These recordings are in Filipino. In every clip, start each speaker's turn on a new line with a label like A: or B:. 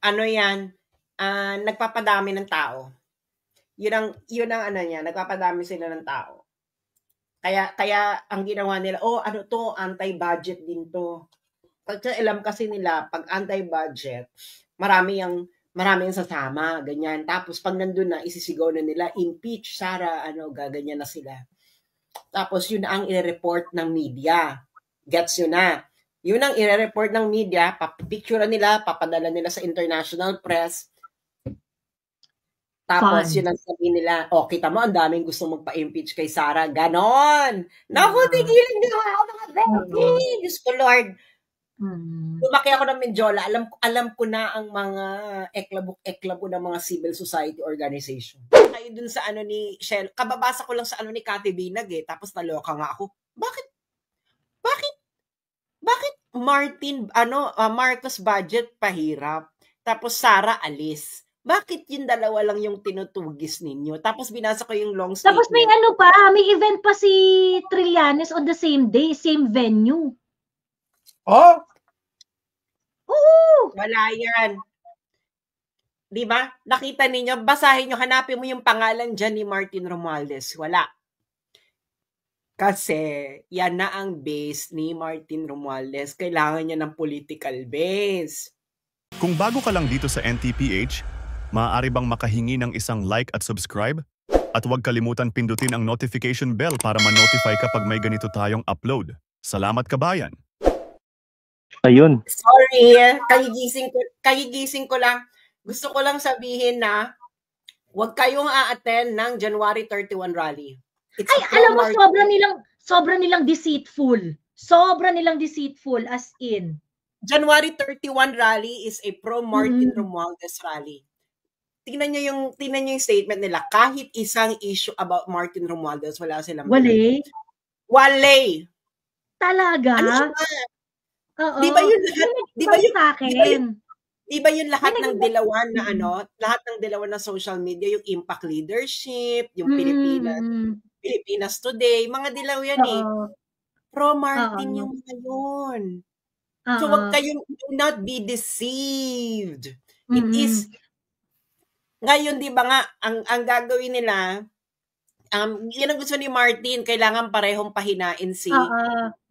A: ano yan, nagpapadami ng tao. Yun ang ano niya, nagpapadami sila ng tao. Kaya ang ginawa nila, ano to, anti-budget din to. Kasi alam kasi nila, pag anti-budget, marami yung sasama, ganyan. Tapos pag nandun na, isisigaw na nila, impeach, Sara, gaganyan na sila. Tapos yun ang i-report ng media. Gets yun na. Yun ang i-report ng media, papicture nila, papadala nila sa international press. Tapos yun ang sabihin nila, kita mo, ang daming gusto magpa-impeach kay Sara. Ganon! Naku, tigilin nyo ako mga Becky! Diyos ko, Lord. Lumaki ako ng Menjola. Alam ko na ang mga eklabo ng mga civil society organization. Kayo dun sa ni Shell, kababasa ko lang sa ni Cathy Binag tapos naloka nga ako. Bakit Martin, Marcos budget pahirap, tapos Sara alis? Bakit yung dalawa lang yung tinutugis ninyo? Tapos binasa ko yung long statement.
B: Tapos may may event pa si Trillanes on the same day, same venue.
A: Oo! Wala yan. Diba? Nakita ninyo, basahin nyo, hanapin mo yung pangalan dyan ni Martin Romualdez. Wala. Kasi yan na ang base ni Martin Romualdez. Kailangan niya ng political base.
C: Kung bago ka lang dito sa NTPH, maaari bang makahingi ng isang like at subscribe? At huwag kalimutan pindutin ang notification bell para ma-notify kapag may ganito tayong upload. Salamat kabayan!
D: Ayun.
A: Sorry, kagigising ko lang. Gusto ko lang sabihin na huwag kayong a-attend ng January 31 rally.
B: Alam mo, sobra nilang deceitful. Sobra nilang deceitful, as in.
A: January 31 rally is a pro-Martin Romualdez rally. Tingnan niyo yung statement nila. Kahit isang issue about Martin Romualdez, wala silang.
B: Wale? Talaga?
A: Ano siya? Di ba yun lahat? Di ba yun lahat ng dilawan na lahat ng dilawan na social media, yung impact leadership, yung Pilipinas Today, mga dilaw yan Pro-Martin yung mga yun. So wag kayong, do not be deceived. It is, ngayon di ba nga, ang gagawin nila, yun ang gusto ni Martin, kailangan parehong pahinain si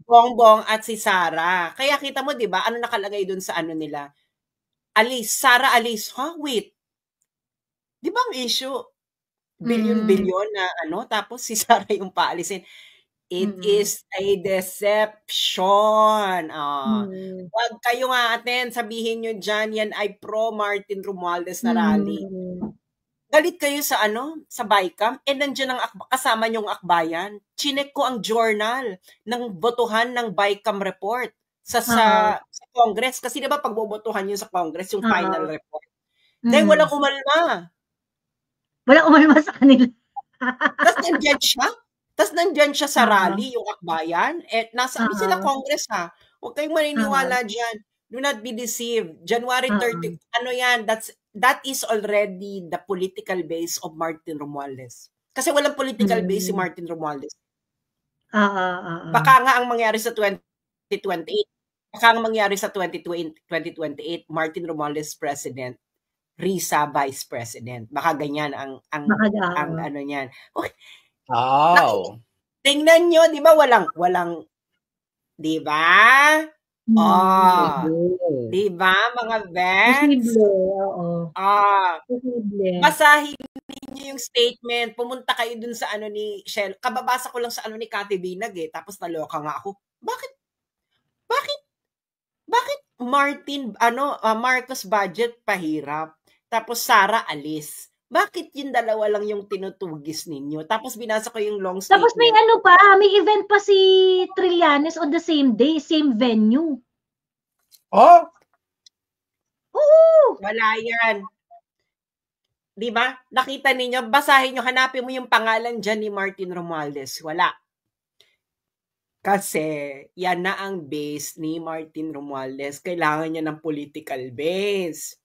A: Bongbong at si Sara. Kaya kita mo, di ba, ano nakalagay dun sa nila? Alis, Sara alis. Wait. Di ba ang issue? Billion na tapos si Sara yung paalisin. It is a deception. Huwag kayo nga sabihin nyo dyan, yan ay pro-Martin Romualdez na rally. Galit kayo sa sa BICAM, nandiyan ang kasama nyong akbayan. Chinek ko ang journal ng botohan ng BICAM report sa Congress. Kasi diba pag bobotohan yun sa Congress, yung final report. Dahil walang umalma.
B: Walang umalma sa kanila.
A: Tapos nandyan siya sa rally, yung akbayan. Nasabi sila Congress Huwag kayong maniniwala dyan. Do not be deceived. January 30, yan, that is already the political base of Martin Romualdez. Kasi walang political base si Martin Romualdez. Baka nga ang mangyari sa 2028, baka ang mangyari sa 2028, Martin Romualdez president, Risa vice president. Baka ganyan ang niyan. Okay. Tingnan nyo, di ba walang, di ba? Di ba, mga vets? Basahin niyo yung statement. Pumunta kayo dun sa ni Shell. Kababasa ko lang sa ni Cathy Binag tapos naloka nga ako. Bakit Martin, Marcos budget pahirap, tapos Sara alis? Bakit yung dalawa lang yung tinutugis ninyo? Tapos binasa ko yung long statement.
B: Tapos may may event pa si Trillanes on the same day, same venue.
A: Wala yan. Diba? Nakita ninyo, basahin nyo, hanapin mo yung pangalan dyan ni Martin Romualdez. Wala. Kasi yan na ang base ni Martin Romualdez. Kailangan niya ng political base.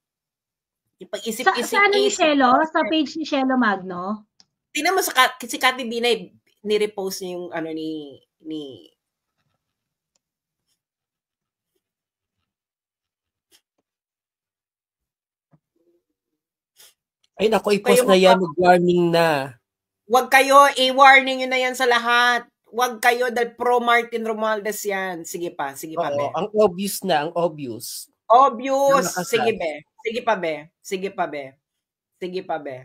B: Ipag-isip-isip. Sa ni Shelo? Sa page ni Shelo Magno?
A: Tingnan mo si Cathy Binay, ni-repost niya yung ni
E: Ay naku, i-post na yan, mag-warning na.
A: Huwag kayo, i-warning nyo na yan sa lahat. Huwag kayo dahil pro Martin Romualdez yan. Sige pa, be.
E: Ang obvious na, ang obvious.
A: Obvious. Sige, be. Sige pa, be. Sige pa, be. Sige pa, be.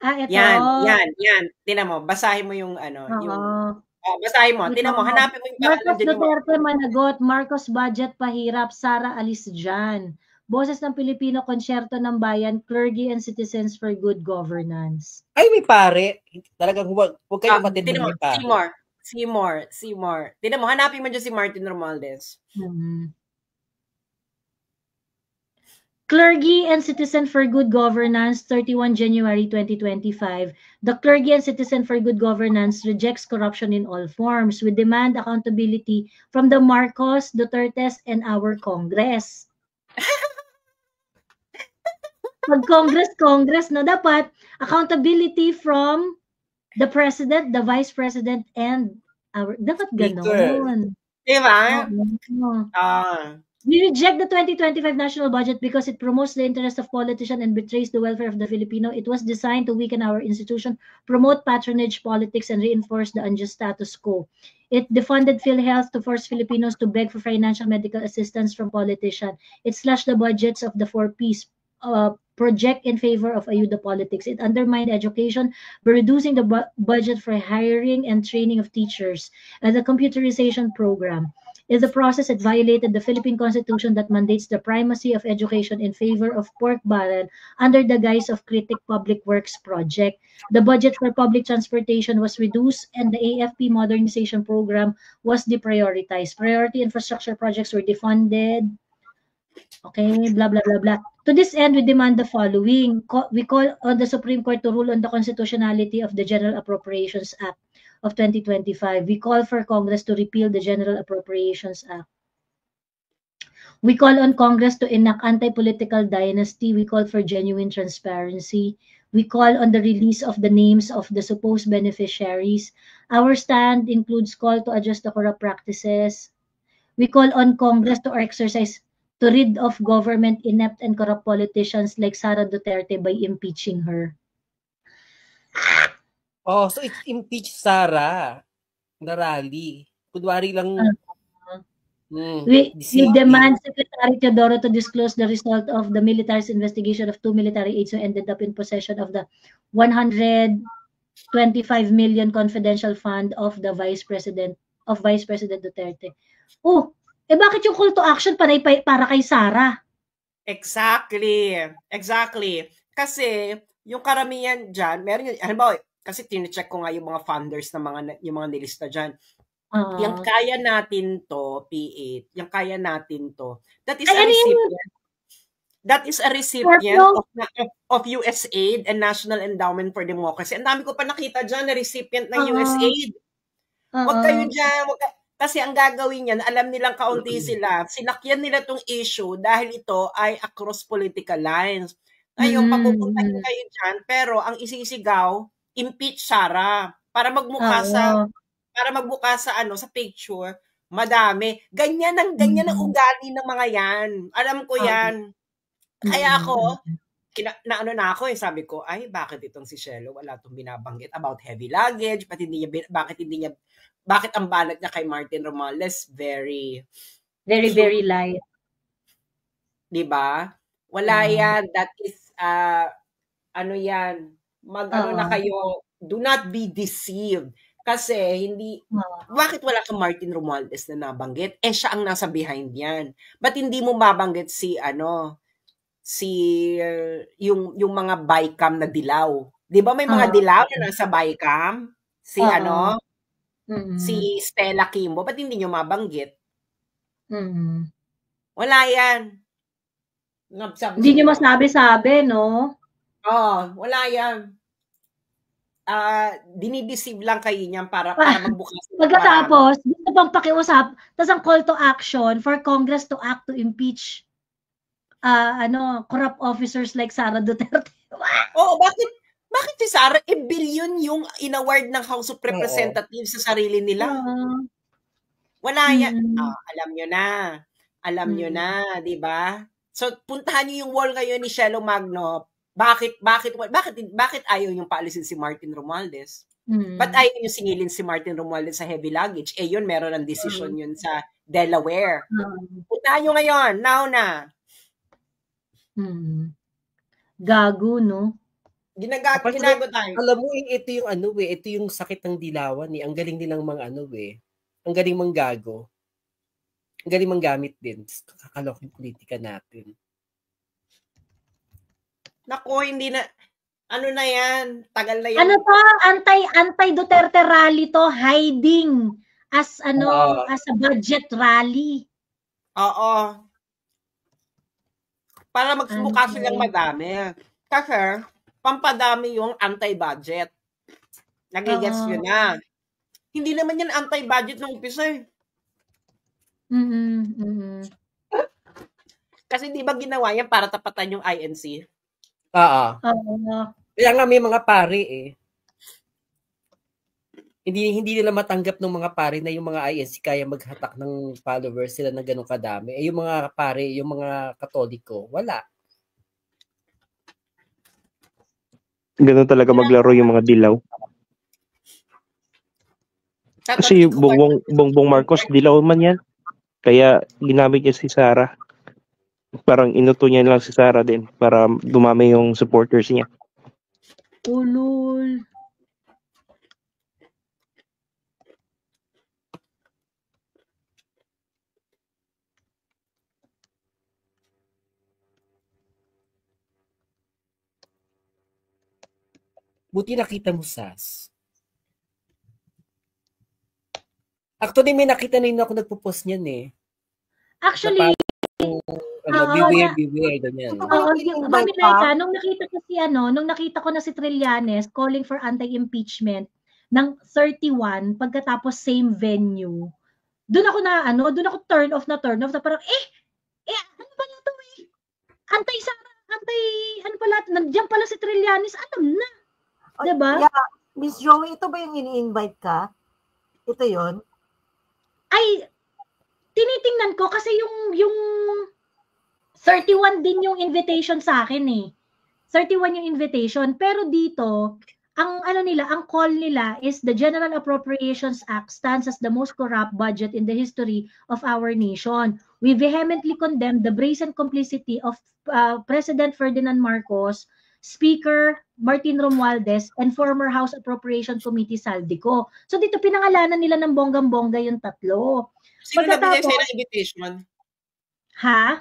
B: Ito.
A: Yan. Tinan mo, basahin mo yung ano, basahin mo. Tinan mo, hanapin mo yung
B: Marcos Duterte managot, Marcos budget pahirap, Sara alis dyan. Boses ng Pilipino Konsyerto ng Bayan, Clergy and Citizens for Good Governance.
E: Ay, may pare. Talagang huwag kayo matindi may pare.
A: Seymour. Tinan mo, hanapin mo dyan si Martin Romualdez.
B: Clergy and Citizen for Good Governance, 31 January 2025. The Clergy and Citizen for Good Governance rejects corruption in all forms. We demand accountability from the Marcos, Dutertes, and our Congress. Pag Congress, no, dapat accountability from the President, the Vice President, and our, dapat ganon.
A: Diba?
B: We reject the 2025 national budget because it promotes the interest of politicians and betrays the welfare of the Filipino. It was designed to weaken our institution, promote patronage politics, and reinforce the unjust status quo. It defunded PhilHealth to force Filipinos to beg for financial medical assistance from politicians. It slashed the budgets of the 4Ps, project in favor of ayuda politics. It undermined education by reducing the budget for hiring and training of teachers and the computerization program. In the process, it violated the Philippine Constitution that mandates the primacy of education in favor of pork barrel under the guise of Critic Public Works Project. The budget for public transportation was reduced and the AFP modernization program was deprioritized. Priority infrastructure projects were defunded. Okay, blah, blah, blah, blah. To this end, we demand the following. We call on the Supreme Court to rule on the constitutionality of the General Appropriations Act of 2025. We call for Congress to repeal the General Appropriations Act. We call on Congress to enact anti-political dynasty. We call for genuine transparency. We call on the release of the names of the supposed beneficiaries. Our stand includes call to adjust the corrupt practices. We call on Congress to exercise to rid of government inept and corrupt politicians like Sara Duterte by impeaching her.
E: Oh, so it's impeach Sara na rally. Kunwari lang.
B: We demand Secretary Teodoro to disclose the result of the military's investigation of 2 military aides who ended up in possession of the 125 million confidential fund of the Vice President Duterte. Oh, bakit yung call to action para kay Sara?
A: Exactly. Kasi yung karamihan dyan, meron yun, halimbawa, kasi tine-check ko nga yung mga funders na yung mga nilista dyan. Yung kaya natin to, P8, yung kaya natin to. That is a recipient. That is a recipient of USAID and National Endowment for Democracy. Ang dami ko pa nakita dyan na recipient ng USAID. Huwag kayo dyan, kasi ang gagawin yan, alam nilang kaunti sila. Sinakyan nila tong issue dahil ito ay across political lines. Ngayon, papupuntahin kayo dyan, pero ang isisigaw, impeach Sara para magmukha sa sa picture, madami. Ganyan ang ugali ng mga yan. Alam ko yan. Kaya ako, sabi ko, ay, bakit itong si Shelo wala itong binabanggit about heavy luggage, bakit ang banat niya kay Martin Romualdez very
B: light.
A: Diba? Wala yan. That is, yan, na kayo, do not be deceived. Kasi bakit wala kang Martin Romualdez na nabanggit? Siya ang nasa behind yan. Ba't hindi mo mabanggit yung mga bycam na dilaw? Di ba may mga dilaw na nasa bycam? Si Stella Kimbo, ba't hindi nyo mabanggit? Wala yan.
B: Hindi nyo masabi-sabi, no?
A: Wala yan. Dinideceive lang kayo niyan para magbukas.
B: Pagkatapos, gusto pang pakiusap, tapos ang call to action for Congress to act to impeach corrupt officers like Sara Duterte.
A: Bakit si Sara, billion yung in-award ng House of Representatives sa sarili nila? Wala yan. Alam nyo na. Alam nyo na, di ba? So, puntahan nyo yung wall ngayon ni Shelo Magno. Bakit ayaw yung paalisin si Martin Romualdez? Ba't ayaw yung singilin si Martin Romualdez sa heavy luggage? Eh yun, meron ng decision yun sa Delaware. Puntahan nyo ngayon. Now na.
B: Gago, no?
A: Ginago tayo.
E: Alam mo, ito yung ito yung sakit ng dilawan eh. Ang galing nilang mga ang galing manggago. Ang galing manggamit din. Kakalokin politika natin.
A: Nako, hindi na, na yan? Tagal na yan.
B: Ano to? Anti-Duterte rally to, hiding as as a budget rally.
A: Oo. Para magmukha silang madami. Kasi, pampadami yung anti-budget. Nagigets yun na. Hindi naman yan anti-budget ng umpisa eh. Kasi di ba ginawa yan para tapatan yung INC?
E: Oo. Kaya nga may mga pare eh. Hindi nila matanggap ng mga pare na yung mga INC kaya maghatak ng followers sila na ganun kadami. Eh yung mga pare, yung mga Katoliko, wala.
D: Ganun talaga maglaro yung mga dilaw. Kasi Bongbong Marcos, dilaw man yan. Kaya ginamit niya si Sara. Parang inuto niya lang si Sara din para dumami yung supporters niya.
B: Ulul.
E: Buti nakita mo, Sas. Actually, may nakita na yun ako nagpo-post niyan eh.
B: Actually,
E: beware, ganyan.
B: Nung nakita ko na si Trillanes calling for anti-impeachment ng 31 pagkatapos same venue, doon ako turn off na parang ano ba nito eh? Ano pala, nandiyan pala si Trillanes, alam na. Diba?
F: Yeah. Miss Joey, ito ba yung ini-invite ka? Ito yon?
B: Ay, tinitingnan ko kasi yung 31 din yung invitation sa akin eh. 31 yung invitation. Pero dito, ang call nila is the General Appropriations Act stands as the most corrupt budget in the history of our nation. We vehemently condemn the brazen complicity of President Ferdinand Marcos, Speaker Martin Romualdez, and former House Appropriation Committee Saldico. So dito pinangalanan nila ng bonggang-bongga yung tatlo.
A: Sino nagbigay sa'yo ng invitation?
B: Ha?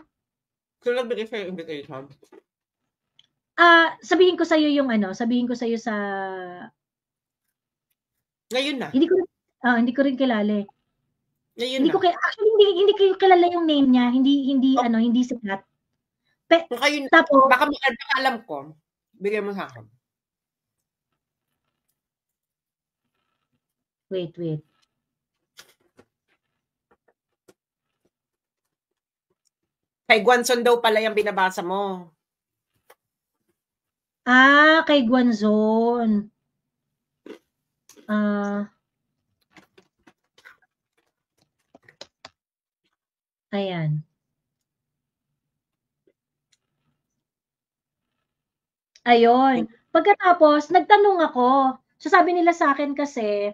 A: Sino nagbigay sa'yo ng invitation?
B: Sabihin ko sa'yo sa...
A: Ngayon na?
B: Hindi ko rin kilala eh.
A: Ngayon
B: hindi ko kilala yung name niya. Hindi sikat.
A: Tapos, baka alam ko. Bigyan mo sa akin.
B: Wait.
A: Kay Guanzon daw pala yung binabasa mo.
B: Kay Guanzon. Ayan. Ayun. Pagkatapos, nagtanong ako. So sabi nila sa akin kasi,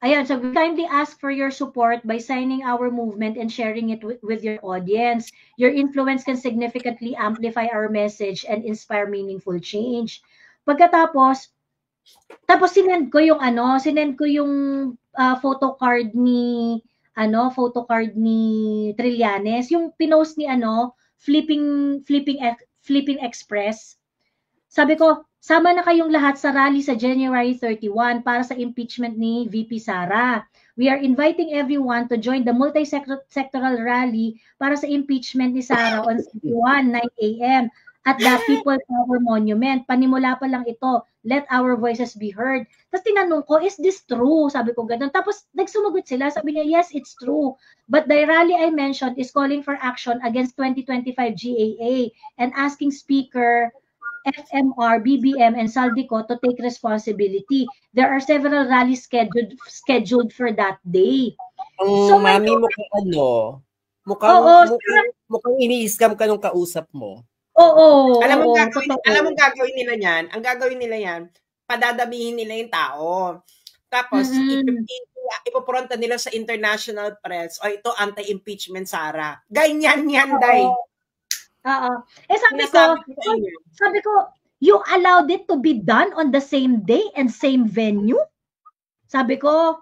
B: ayan, so we kindly ask for your support by signing our movement and sharing it with your audience. Your influence can significantly amplify our message and inspire meaningful change. Pagkatapos, sinend ko yung photocard ni Trillanes, yung pinost ni Flipping Express. Sabi ko, sama na kayong lahat sa rally sa January 31 para sa impeachment ni VP Sara. We are inviting everyone to join the multi-sectoral rally para sa impeachment ni Sara on 31, 9 a.m. at the People's Power Monument. Panimula pa lang ito. Let our voices be heard. Tapos tinanong ko, is this true? Sabi ko ganun. Tapos nagsumugot sila. Sabi niya, yes, it's true. But the rally I mentioned is calling for action against 2025 GAA and asking Speaker FMR, BBM, and Saldico to take responsibility. There are several rallies scheduled for that day.
E: So, mami, mukhang ini-scam ka nung kausap mo.
B: Oo.
A: Alam mo gagawin nila yan? Ang gagawin nila yan, padadamihin nila yung tao. Tapos, ipopronta nila sa international press, o ito, anti-impeachment Sara. Ganyan yan, Day.
B: Oo. Sabi ko, you allowed it to be done on the same day and same venue? Sabi ko,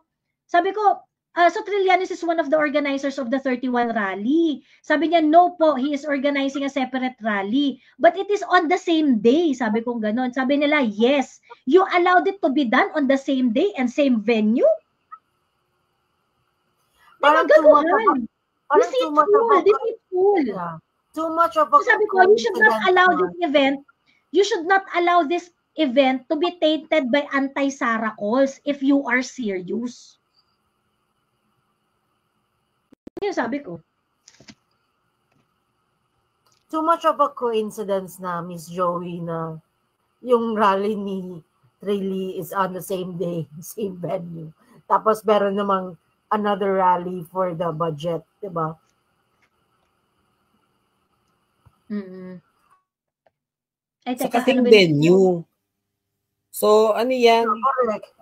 B: so Trillanes is one of the organizers of the 31 rally. Sabi niya, no po, he is organizing a separate rally. But it is on the same day. Sabi ko ganon. Sabi nila, yes. You allowed it to be done on the same day and same venue?
F: Parang too much of a
B: sabi ko, you should not allow this event. You should not allow this event to be tainted by anti-Sara calls if you are serious. Yun sabi ko.
F: Too much of a coincidence na, Miss Joey, na yung rally ni Trilly is on the same day, same venue. Tapos meron namang another rally for the budget, diba?
E: Sa kasing venue. So, ano yan?
F: Correct.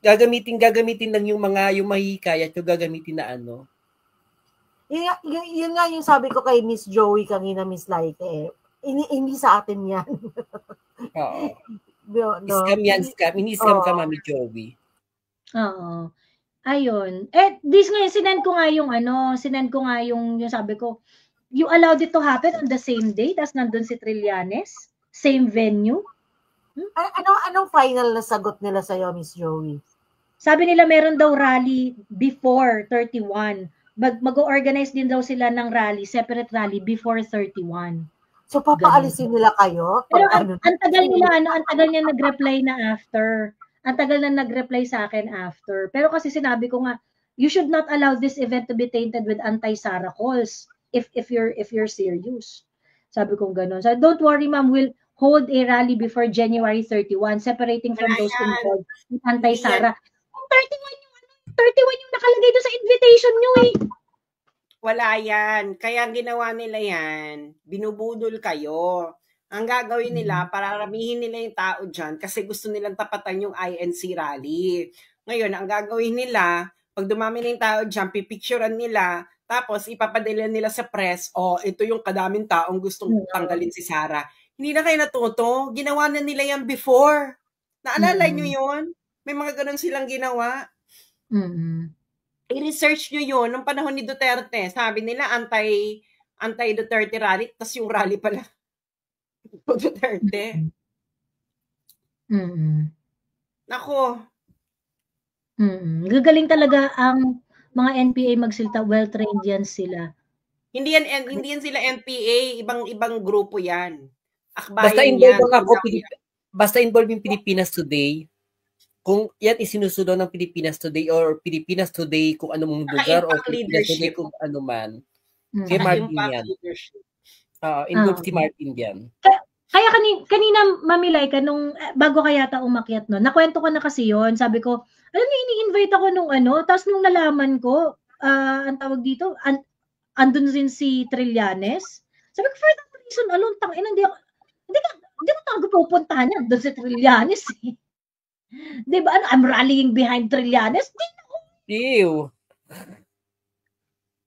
E: Gagamitin lang yung mahihikayat, yung gagamitin na ano.
F: Yun nga yung sabi ko kay Miss Joey kanina, Miss Laike. Hindi sa atin yan.
E: Oo.
F: No.
E: Scam. Ini-scam ka, Mami Joey.
B: Oo. Ayun. Sinend ko nga yung sabi ko, you allowed it to happen on the same day, tas nandun si Trillanes, same venue.
F: Anong final na sagot nila sa'yo, Miss Joey?
B: Sabi nila meron daw rally before 31. Mag-organize din daw sila ng rally, separate rally before 31.
F: So papaalisin nila kayo?
B: Pero ang tagal niya nag-reply na after. Ang tagal na nag-reply sa akin after. Pero kasi sinabi ko nga, you should not allow this event to be tainted with anti-Sara calls if you're serious. Sabi ko gano'n. So don't worry, ma'am, we'll hold a rally before January 31, separating from those involved with anti-Sara. 31 yung nakalagay doon sa invitation nyo eh.
A: Wala yan. Kaya ginawa nila yan, binubudol kayo. Ang gagawin nila, pararamihin nila yung tao dyan kasi gusto nilang tapatan yung INC rally. Ngayon, ang gagawin nila, pag dumami na yung tao dyan, pipicturean nila, tapos ipapadala nila sa press, ito yung kadaming taong gustong tanggalin si Sara. Hindi na kayo natuto. Ginawa na nila yan before. Naalala nyo yun? May mga ganun silang ginawa. I-research nyo yun nung panahon ni Duterte. Sabi nila anti-Duterte rally, tas yung rally pala Duterte. Nako.
B: Gagaling talaga ang mga NPA magsilta. Well-trained yan sila.
A: Hindi yan sila NPA. Ibang grupo yan. Akbayan
E: Basta involved yung Pilipinas Today. Kung yan isinusunod ng Pilipinas Today or Pilipinas Today kung anong lugar o Pilipinas Today kung ano man. Kay Martin yan. Involved si Martin yan.
B: Kaya kanina, Mami Laika, nung bago ka yata umakyat, no, nakwento ko na kasi yon. Sabi ko, alam niyo, ini-invite ako nung tapos nung nalaman ko, ang tawag dito, andun rin si Trillanes. Sabi ko, for that reason, hindi ko tago pupuntahan niya, andun si Trillanes eh. Diba, I'm rallying behind Trillanes?
E: Ew.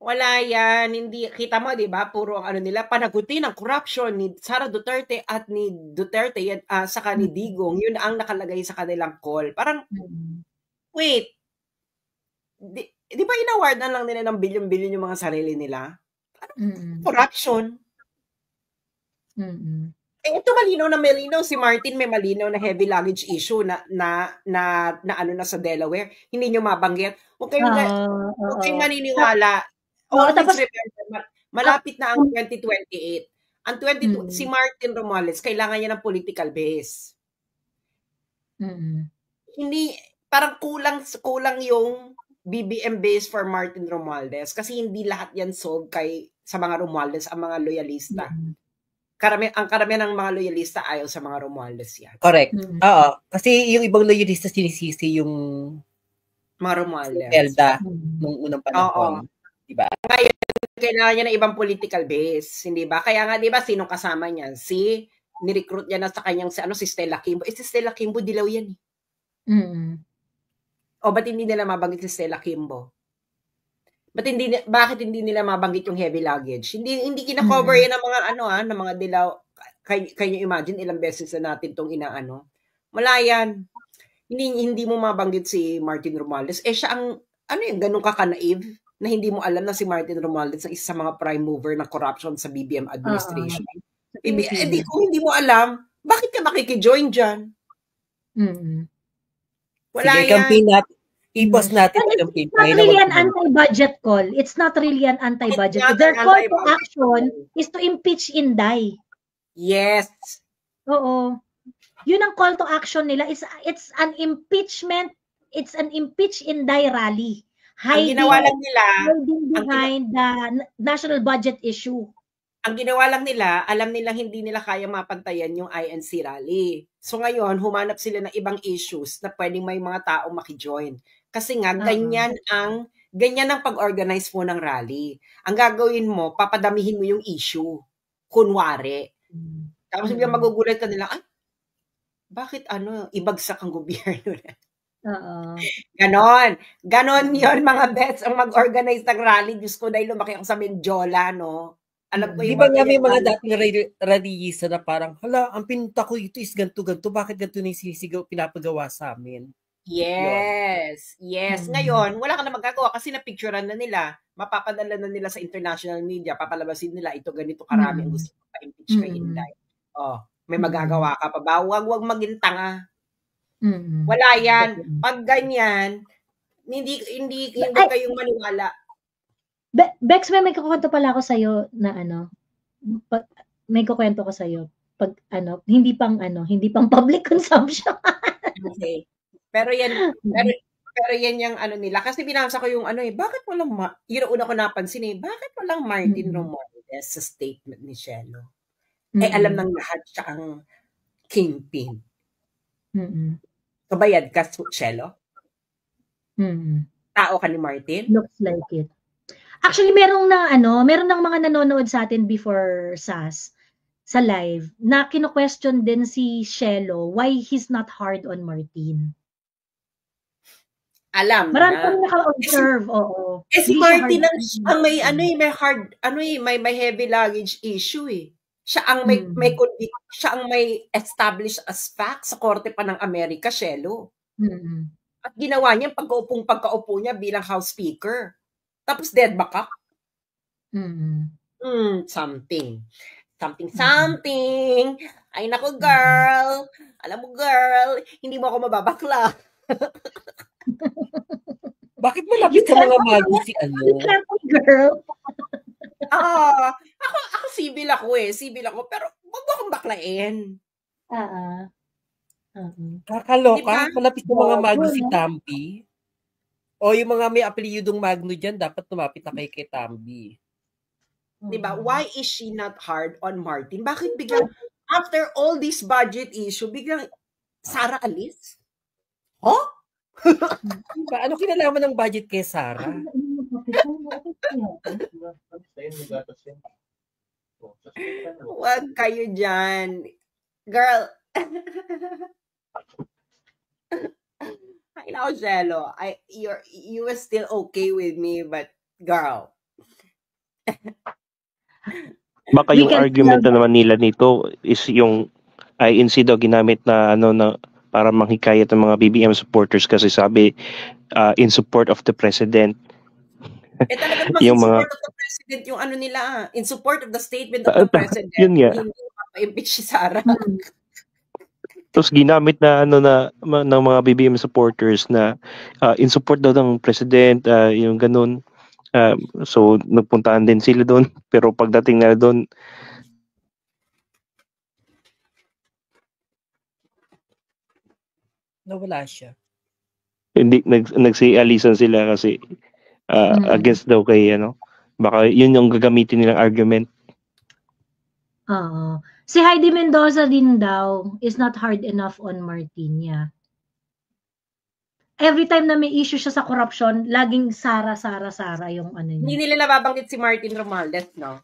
A: Wala yan. Hindi, kita mo, diba, puro ang nila, panagutin ang corruption ni Sara Duterte at ni Duterte, saka ni Digong, yun ang nakalagay sa kanilang call. Parang, wait, di ba inaward na lang nila ng bilyon-bilyon yung mga sarili nila? Corruption. Ito malinaw si Martin may malinaw na heavy luggage issue na sa Delaware. Hindi nyo mabanggit. Huwag kayong maniniwala. Tapos, malapit na ang 2028. Ang si Martin Romualdez, kailangan niya ng political base. Hindi, parang kulang yung BBM base for Martin Romualdez kasi hindi lahat yan sold sa mga Romualdez, ang mga loyalista. ang karamihan ng mga loyalista ayaw sa mga Romualdez yan.
E: Correct. Oo. Kasi yung ibang loyalista sinisisi yung
A: mga Romualdez.
E: Elda nung unang panahon. Diba?
A: Ngayon, kailangan niya ng ibang political base. Hindi ba? Kaya nga, di ba, sinong kasama niya? Ni-recruit niya na sa kanyang, si Stella Kimbo. Si Stella Kimbo, dilaw yan eh. O, ba't hindi nila mabanggit si Stella Kimbo? Bakit hindi nila mabanggit yung heavy luggage? Hindi kina-cover yan ng mga ng mga dilaw. Can you imagine ilang beses na natin tong inaano? Wala yan. Hindi mo mabanggit si Martin Romualdez. Siya ang ganun ka-naive na hindi mo alam na si Martin Romualdez ang isa sa mga prime mover ng corruption sa BBM administration. Kung hindi mo alam, bakit ka makikijoin dyan?
E: Wala sige, yan. Campaign natin. I-post natin
B: ang campaign. It's not really an anti-budget call. It's not really an anti-budget. Their call to action is to impeach Inday.
A: Yes.
B: Oo. Yun ang call to action nila. It's an impeachment. It's an impeach Inday rally.
A: Ang ginawa lang nila,
B: behind the national budget issue.
A: Ang ginawa lang nila, alam nilang hindi nila kaya mapantayan yung INC rally. So ngayon, humanap sila ng ibang issues na pwedeng may mga taong makijoin. Kasi nga, ganyan ang pag-organize mo ng rally. Ang gagawin mo, papadamihin mo yung issue. Kunwari. Tapos biglang magugulat ka nila, bakit ibagsak ang gobyerno na? Ganon yun mga bets ang mag-organize ng rally. Diyos ko, dahil lumaki ako sa Mendiola, no? Alam ko
E: di ba nga may mga dating rallyista na parang, hala, ang pinunta ko ito is ganito, bakit ganito na yung sinisigaw, pinapagawa sa amin?
A: Yes. Ngayon, wala ka na magagawa kasi napicturean na nila, mapapadala na nila sa international media, papalabasin nila, ito ganito karami ang gusto ko pa-impeach kay Inday. May magagawa ka pa ba? Huwag maging tanga. Wala yan. Pag ganyan, hindi kayong maniwala.
B: Bex, may kukwento pala ako sa'yo na may kukwento ko sa'yo. Pag hindi pang public consumption.
A: Okay. Pero yan yung nila. Kasi binasa ko yung bakit walang, yun una ko napansin bakit walang Martin Romualdez sa statement ni Shelo? Alam ng lahat siya ang kingpin. Kabayad ka, Shelo? Tao ka ni Martin?
B: Looks like it. Actually, meron ng mga nanonood sa atin before SAS sa live na kino-question din si Shelo why he's not hard on Martin.
A: Alam
B: marami kami naka-observe, oo.
A: Si Martin ang may may heavy luggage issue Siya ang siya ang may established as fact sa korte pa ng Amerika, Shelo. At ginawa niya pagkaupo niya bilang House Speaker. Tapos dead back up. Something. Ay nako, girl. Alam mo, girl, hindi mo ako mababakla.
E: Bakit malapit sa mga mago si
B: girl?
A: Ako civil ako Civil ako. Pero wag mo akong baklain.
E: Kakaloka. Diba? Malapit sa mga mago si Tampi. O yung mga may apelyidong magno dyan, dapat tumapit na kay Tambi.
A: Diba? Why is she not hard on Martin? Bakit biglang, after all this budget issue, biglang Sara alis?
E: Diba? Ano kinalaman ng budget kay Sara?
A: Huwag kayo dyan. Girl. I know, Shelo. You were still okay with me, but girl.
D: Baka yung argument na naman nila nito is yung INC daw ginamit na para manghikayat ng mga BBM supporters kasi sabi in support of the president.
A: Talagang in support of the president yung nila, in support of the statement of the president.
D: Yun nga.
A: Hindi mapa-impeach si Sara.
D: Tapos ginamit na ng mga BBM supporters na in support daw ng president, yung ganun. So nagpuntahan din sila doon, pero pagdating na doon
E: nawala siya.
D: Hindi nagsialisan sila kasi against daw kay baka yun yung gagamitin nilang argument.
B: Oo. Si Heidi Mendoza din daw is not hard enough on Martinia. Every time na may issue siya sa corruption, laging Sara yung ano niya.
A: Hindi nila nababanggit si Martin Romualdez, no?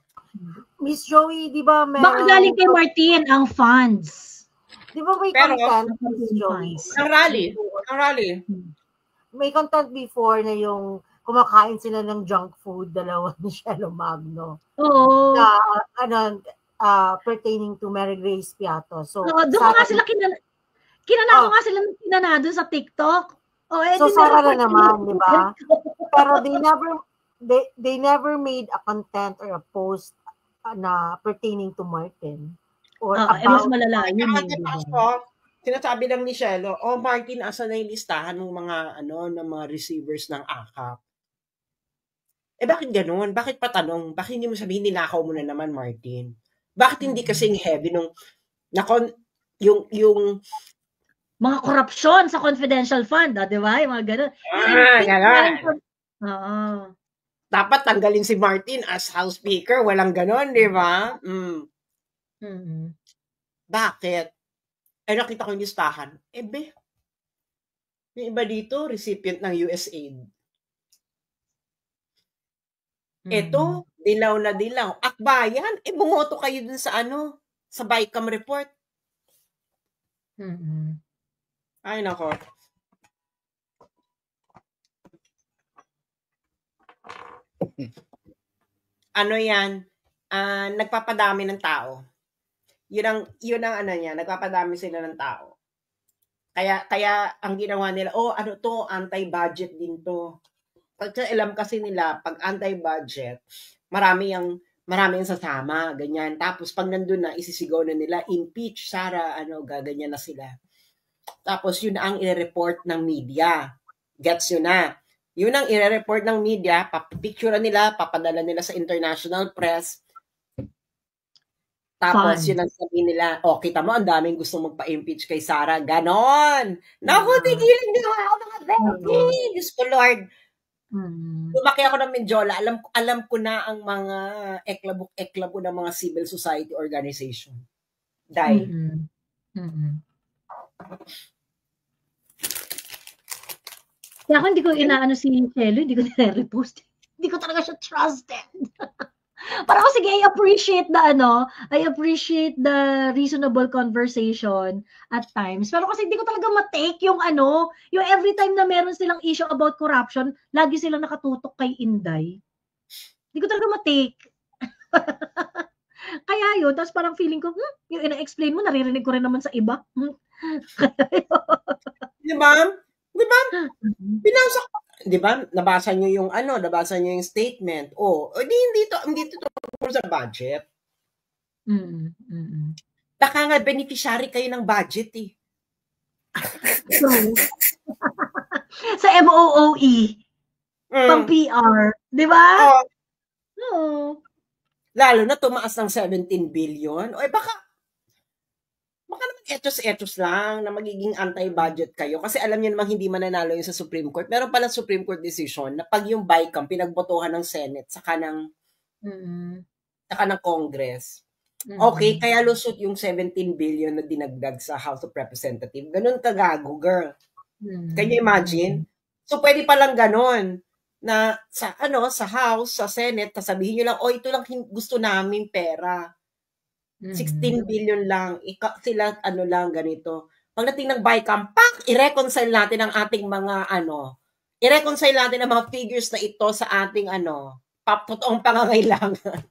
F: Miss Joey, di ba meron...
B: Baka galing kay Martin ang funds.
F: Di ba may
A: Pero,
F: content, Miss Joey?
A: Ang rally.
F: May content before na yung kumakain sila ng junk food, dalawa ni Shelo Magno.
B: Oo.
F: Pertaining to Mary Grace Piato. So,
B: doon nga sila kinanako nga sila ng kinanado sa TikTok.
F: So, Sara na naman, di ba? Pero they never made a content or a post na pertaining to Martin. Or
B: mas malala yun.
A: Sinasabi lang ni Shelo, Martin, asa na yung listahan ng mga, ng mga receivers ng AKAP? Bakit ganun? Bakit patanong? Bakit hindi mo sabihin, ninakaw mo na naman, Martin? Bakit hindi kasing heavy nung, yung
B: mga korupsyon sa confidential fund, di ba? Yung mga ganun.
A: Ganun.
B: Oo.
A: Dapat tanggalin si Martin as House Speaker. Walang ganun, di ba? Bakit? Nakita ko yung listahan. Yung iba dito, recipient ng USAID. Ito, dilaw na dilaw. Akbayan, bumoto kayo dun sa sa BICAM report. Ay, nako. Yan? Nagpapadami ng tao. Yun ang niya, nagpapadami sila ng tao. Kaya ang ginawa nila, anti-budget din to. Alam kasi nila, pag anti-budget, marami yung sasama, ganyan. Tapos pag nandun na, isisigaw na nila, impeach, Sara, gaganyan na sila. Tapos yun ang i-report ng media. Gets yun na. Yun ang i-report ng media, papipicture nila, papadala nila sa international press. Tapos yun ang sabihin nila, kita mo, ang daming gusto magpa-impeach kay Sara. Ganon! Naku, tigilan nyo ako mga baby! Diyos ko, Lord. Lumaki ako ng Menjola. Alam ko na ang mga eklabo ng mga civil society organization. Dahil.
B: Kaya ako hindi ko inaano si Shelo, hindi ko nire-repost. Hindi ko talaga siya trusted. Parang sige, I appreciate the reasonable conversation at times. Pero kasi hindi ko talaga matake yung every time na meron silang issue about corruption, lagi silang nakatutok kay Inday. Hindi ko talaga matake. Kaya yun, tapos parang feeling ko, yung ina-explain mo, naririnig ko rin naman sa iba.
A: Di ba? Binasa ko. Di ba? Nabasa nyo yung statement. Hindi to sa budget. Baka nga beneficiary kayo ng budget eh.
B: Sa MOOE. Pang PR. Di ba? Oo.
A: Lalo na tumaas ng 17 billion. Baka naman etos lang na magiging anti-budget kayo. Kasi alam niyo namang hindi mananalo yung sa Supreme Court. Meron pala Supreme Court decision na pag yung BICAM pinagbotohan ng Senate saka ng Congress. Okay, kaya lusot yung 17 billion na dinagdag sa House of Representatives. Ganun kagago, girl. Can you imagine? So pwede palang ganun na sa House, sa Senate, sabihin nyo lang, ito lang gusto namin pera. 16 billion lang, sila ganito. Pagdating ng BICAM, i-reconcile natin ang ating mga i-reconcile natin ang mga figures na ito sa ating totoong pangangailangan.